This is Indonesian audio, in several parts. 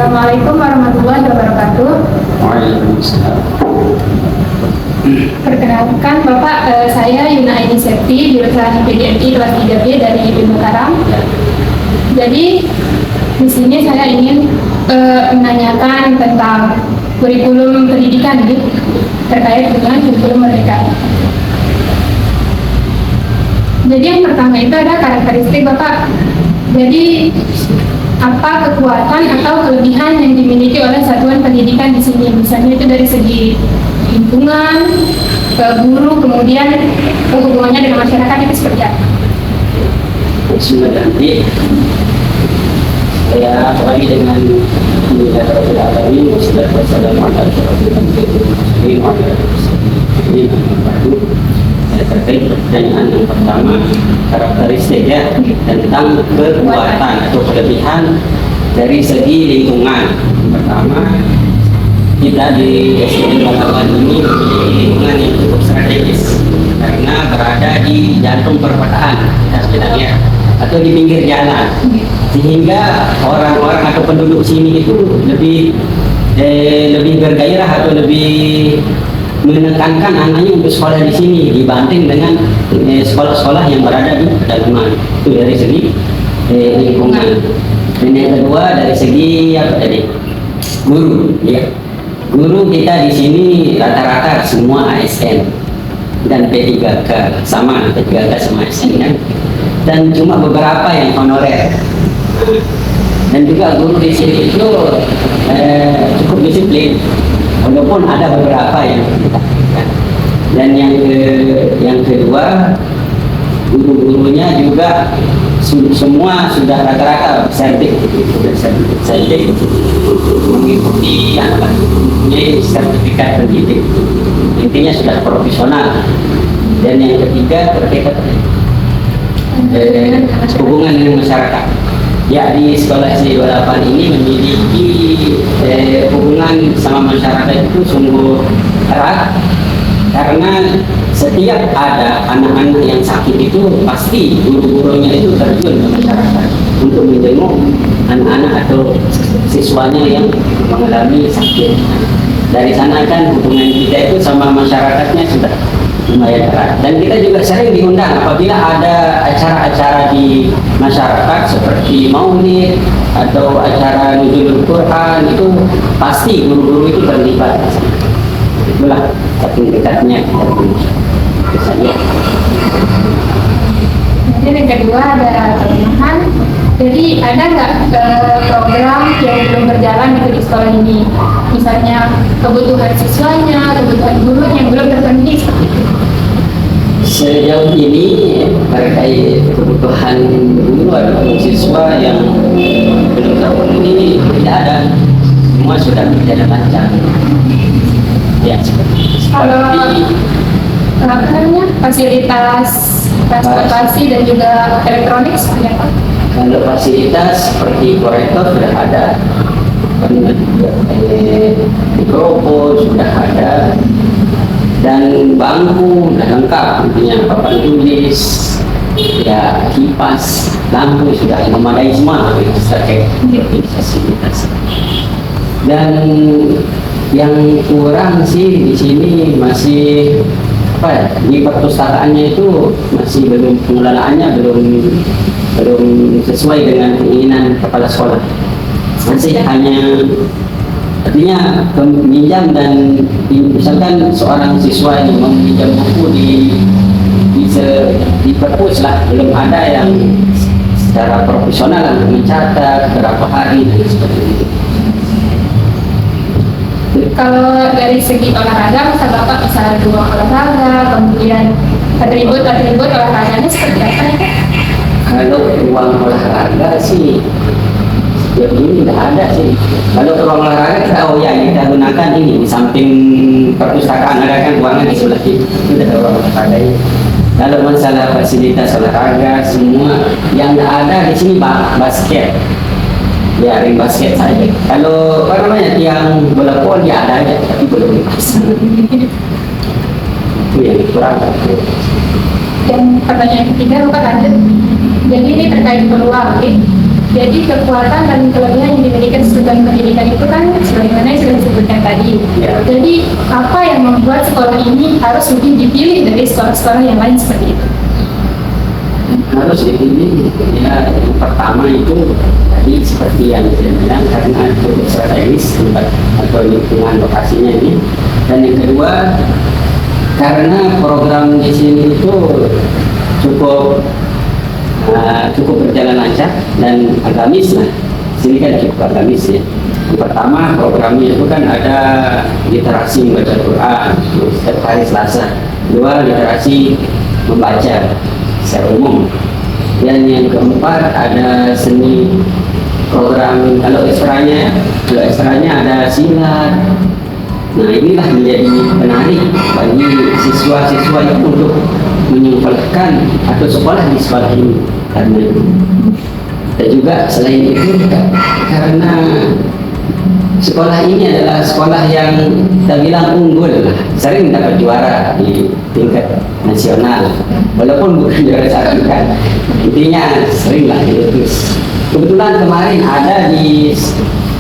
Assalamualaikum warahmatullahi wabarakatuh. Waalaikumsalam. Perkenalkan Bapak, saya Yuna Aini Septi, jurusan PDMI kelas 3B dari Ibnu Karam. Jadi di sini saya ingin menanyakan tentang kurikulum pendidikan terkait dengan kurikulum merdeka. Jadi yang pertama itu ada karakteristik Bapak. Jadi apa kekuatan atau kelebihan yang dimiliki oleh satuan pendidikan di sini? Misalnya itu dari segi lingkungan, guru, kemudian hubungannya dengan masyarakat itu seperti apa? Sudah nanti saya apalagi dengan negara ini sudah bersama terkait pertanyaan yang pertama, karakteristik ya tentang kekuatan atau kelebihan dari segi lingkungan. Pertama, kita di SDN Balawan ini memiliki lingkungan yang cukup strategis karena berada di jantung perkotaan sebenarnya atau di pinggir jalan, sehingga orang-orang atau penduduk sini itu lebih bergairah atau lebih menekankan anaknya untuk sekolah di sini dibanding dengan sekolah-sekolah yang berada di pedalaman. Itu dari segi lingkungan. Dan yang kedua dari segi apa tadi? Guru, ya. Guru kita di sini rata-rata semua ASN dan P3K sama, P3K sama ASN kan. Dan cuma beberapa yang honorer. Dan juga guru di sini itu cukup disiplin. Walaupun ada beberapa yang kita. Dan yang kedua, guru-gurunya juga semua sudah rata-rata sertifikat mengikuti sertifikat pendidik, intinya sudah profesional. Dan yang ketiga terkait hubungan dengan masyarakat. Ya, di sekolah SD 28 ini memiliki hubungan sama masyarakat itu sungguh erat, karena setiap ada anak-anak yang sakit itu pasti guru-gurunya itu terjun ke masyarakat untuk menjenguk anak-anak atau siswanya yang mengalami sakit. Dari sana kan hubungan kita itu sama masyarakatnya sudah lumayan erat, dan kita juga sering diundang apabila ada acara-acara di masyarakat seperti maulid atau acara nuzulul Quran, itu pasti guru-guru itu terlibat. Itulah saking dekatnya misalnya. Jadi yang kedua ada kelemahan. Jadi ada nggak program yang belum berjalan di sekolah ini? Misalnya kebutuhan siswanya, kebutuhan guru yang belum terpenuhi seperti itu. Sejauh ini terkait kebutuhan guru atau siswa yang belum terpenuhi tidak ada, semua sudah berjalan lancar. Ya, seperti fasilitas transportasi dan juga elektronik seperti apa? Kalau fasilitas seperti korektor sudah ada, mikrofon sudah ada, dan bangku sudah lengkap, intinya papan tulis, ya kipas, lampu sudah memadai semua terkait fasilitas. Dan yang kurang sih di sini masih apa ya, di perpustakaannya itu masih belum, pengelolaannya belum sesuai dengan keinginan kepala sekolah. Masih hanya artinya meminjam, dan misalkan seorang siswa yang meminjam buku di perpus lah, belum ada yang secara profesional mencatat berapa hari dan seperti itu. Kalau dari segi olahraga, misal Bapak bisa ruang olahraga, kemudian atribut olahraganya seperti apa ya? Kalau ruang olahraga sih sejauh ini tidak ada sih. Kalau ruang olahraga kita gunakan ini di samping perpustakaan, ada kan ruangan di sebelah kiri, itu ada ruang olahraga ini. Kalau masalah fasilitas olahraga semua yang ada di sini basket. Ya, ring basket saja. Kalau apa namanya, tiang bola voli ada aja, tapi belum dipasang. Itu yang kurang. Dan pertanyaan ketiga Bapak lanjut. Jadi ini terkait peluang. Jadi kekuatan dan kelebihan yang dimiliki satuan pendidikan itu kan sebagaimana yang sudah disebutkan tadi. Ya. Jadi apa yang membuat sekolah ini harus lebih dipilih dari sekolah-sekolah yang lain seperti itu? Harus dipilih. Ya, yang pertama itu tadi seperti yang saya bilang, karena cukup strategis tempat atau lingkungan lokasinya ini. Dan yang kedua, karena program di sini itu cukup berjalan lancar dan agamis lah. Sini kan cukup agamis ya. Yang pertama, programnya itu kan ada literasi membaca Quran setiap hari Selasa. Dua, literasi membaca secara umum. Dan yang keempat, ada seni program kalau ekstranya ada silat. Nah, inilah menjadi menarik bagi siswa-siswa yang untuk menyekolahkan atau sekolah di sekolah ini. Karena dan juga selain itu karena sekolah ini adalah sekolah yang kita bilang unggul, sering dapat juara di tingkat nasional, walaupun bukan juara satu kan, intinya sering lah diutus. Kebetulan kemarin ada di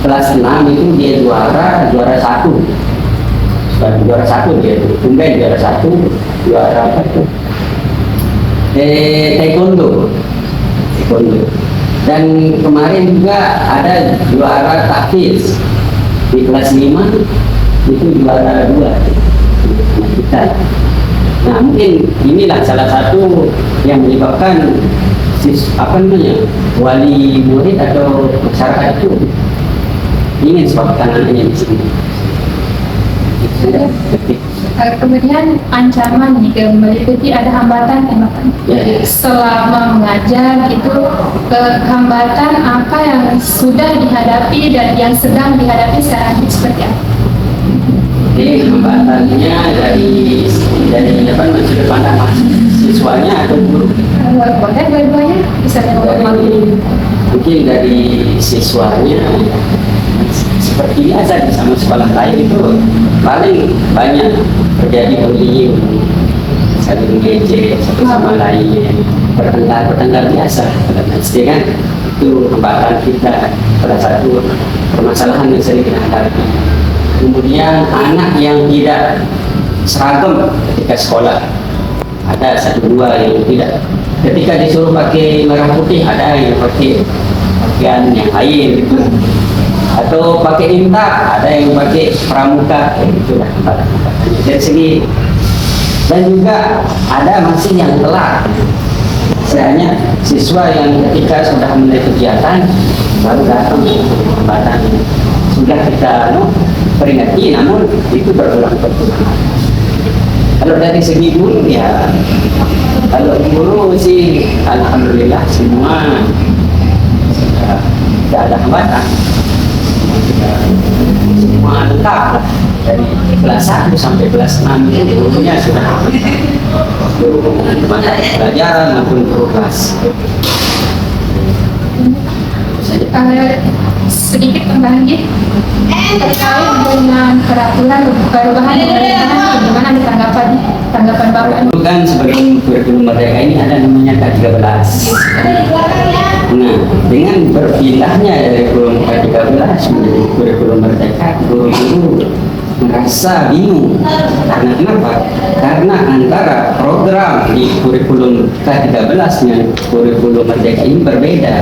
kelas 6 itu dia juara satu dia itu, tumben juara satu, juara apa tuh? Taekwondo. Dan kemarin juga ada juara tahfiz di kelas 5 itu juara 2 kita. Nah, mungkin inilah salah satu yang menyebabkan wali murid atau masyarakat itu ingin sekolahkan anaknya di sini. Kemudian ancaman jika meliputi ada hambatan-hambatan selama mengajar itu, hambatan apa yang sudah dihadapi dan yang sedang dihadapi sekarang ini seperti apa? Jadi hambatannya dari sudut pandang siswanya atau guru? Boleh dua-duanya bisa Mungkin dari siswanya seperti biasa sama sekolah lain itu paling banyak terjadi bullying, saling ngejek satu sama lain, bertengkar biasa pada SD kan. Itu hambatan kita, salah satu permasalahan yang sering kita hadapi. Kemudian anak yang tidak seragam ketika sekolah, ada satu dua yang tidak, ketika disuruh pakai merah putih ada yang pakai pakaian yang lain gitu, atau pakai intak, ada yang pakai pramuka, itulah dari segi. Dan juga ada masih yang telat, misalnya siswa yang ketika sudah mulai kegiatan baru datang hambatan, sudah kita peringati namun itu berulang-ulang. Kalau dari segi guru ya, kalau guru sih alhamdulillah semua tidak ada hambatan. Semua lengkap lah. Dari kelas 1 sampai kelas 6 itu gurunya sudah banyak pelajaran maupun guru kelas. Sedikit tambahan terkait dengan peraturan perubahan pemerintahan, bagaimana tanggapan Bapak? Bukan sebagai kurikulum merdeka ini ada namanya K13. Nah, dengan berpindahnya dari kurikulum K13 menjadi kurikulum merdeka, guru-guru merasa bingung. Karena kenapa? Karena antara program di kurikulum K13 dengan kurikulum merdeka ini berbeda,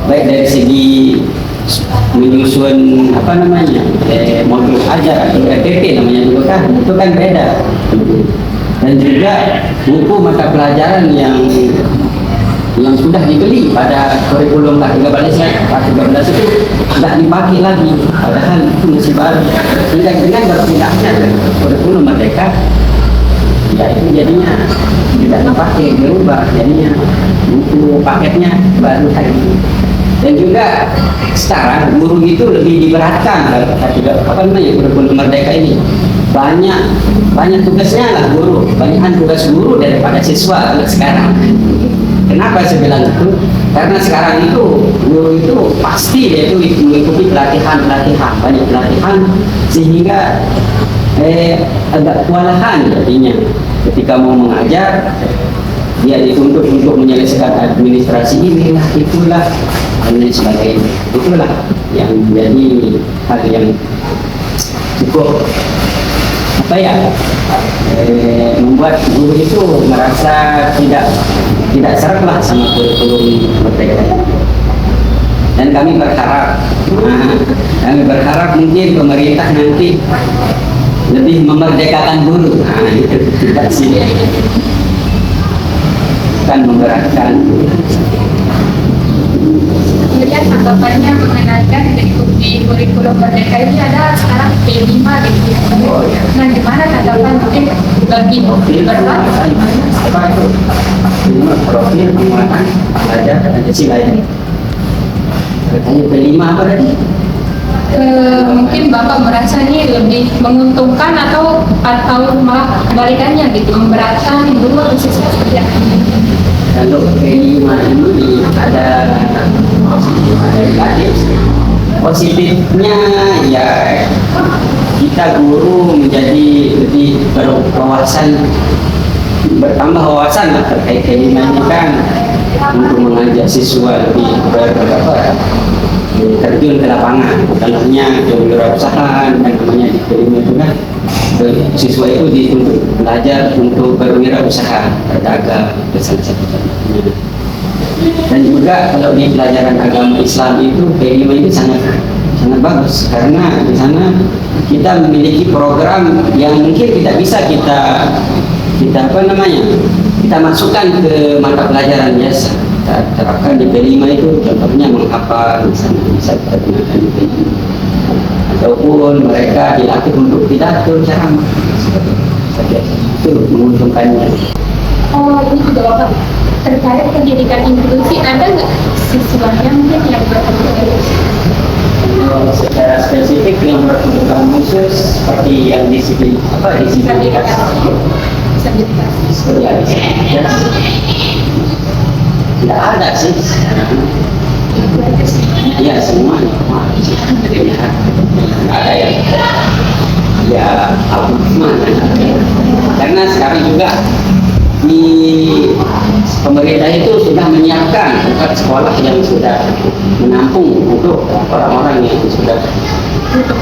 baik dari segi menyusun modul ajar atau RPP namanya juga kan, itu kan beda. Dan juga buku mata pelajaran yang sudah dibeli pada kurikulum K13 itu tidak dipakai lagi, padahal itu masih baru. Sehingga dengan berpindahnya ke kurikulum merdeka, ya itu jadinya tidak dipakai, berubah, jadinya buku paketnya baru lagi. Dan juga sekarang guru itu lebih diberatkan kurikulum merdeka ini. Banyak tugasnya lah guru, banyakan tugas guru daripada siswa sekarang. Kenapa saya bilang itu? Karena sekarang itu guru itu pasti dia itu mengikuti pelatihan, banyak pelatihan, sehingga agak kewalahan jadinya ketika mau mengajar. dia dituntut untuk menyelesaikan administrasi inilah itulah dan lain sebagainya. Itulah yang menjadi hal yang cukup apa ya, membuat guru itu merasa tidak serak lah sama kurikulum mereka. Dan kami berharap mungkin pemerintah nanti lebih memerdekakan guru. Itu tidak sih, kan memberatkan. Kemudian tanggapannya mengenalkan di kurikulum merdeka ini ada sekarang P5 gitu. Nah, gimana tanggapan mungkin bagi berat? Apa itu? Profil penguatan ada sila ini. Katanya P5 apa tadi? Mungkin Bapak merasa ini lebih menguntungkan atau malah kebalikannya gitu, memberatkan guru atau siswa seperti apa? Kalau P5 ini ada positifnya ya, kita guru menjadi lebih berwawasan, bertambah wawasan lah terkait P5 ini kan, untuk mengajak siswa lebih terjun ke lapangan, contohnya kewirausahaan dan namanya di P5 itu kan siswa itu dituntut belajar untuk berwirausaha, berdagang, salah satu contohnya. Dan juga kalau di pelajaran agama Islam itu P5 itu sangat bagus, karena di sana kita memiliki program yang mungkin tidak bisa kita masukkan ke mata pelajaran biasa. Kita terapkan di P5 itu, contohnya menghafal, misalnya bisa kita gunakan di P5. Ataupun mereka dilatih untuk pidato, ceramah, itu menguntungkannya. Oh, ini juga Bapak terkait pendidikan inklusi, ada nggak siswanya mungkin yang berkebutuhan? Secara spesifik yang berkebutuhan khusus seperti yang disabilitas tidak ada sih. Ya semua ada yang ya karena sekarang juga di pemerintah itu sudah menyiapkan tempat sekolah yang sudah menampung untuk orang-orang yang sudah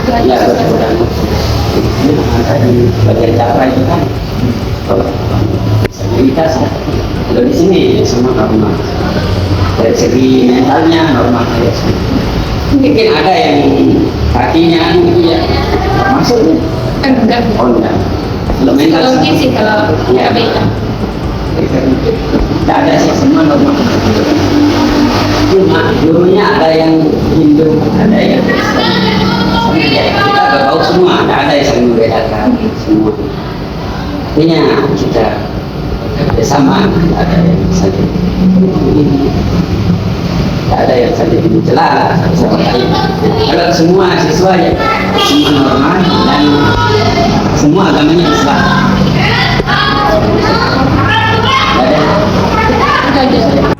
berkebutuhan khusus. Ada di bagian Capra itu kan disabilitas. Kalau di sini semua normal, dari segi mentalnya normal ya. Mungkin ada yang kakinya gitu ya, termasuk Enggak. Oh enggak. Kalau mental Psikologi sih kalau ya beda. Tidak ada sih, semua normal. Cuma gurunya ada yang Hindu, ada yang Kristen. Kita berbau semua, tidak ada yang membedakan semua. Artinya kita bersama, tidak ada yang saling mencela sama lain. Kalau semua siswa ya semua normal dan semua agamanya Islam. Ada.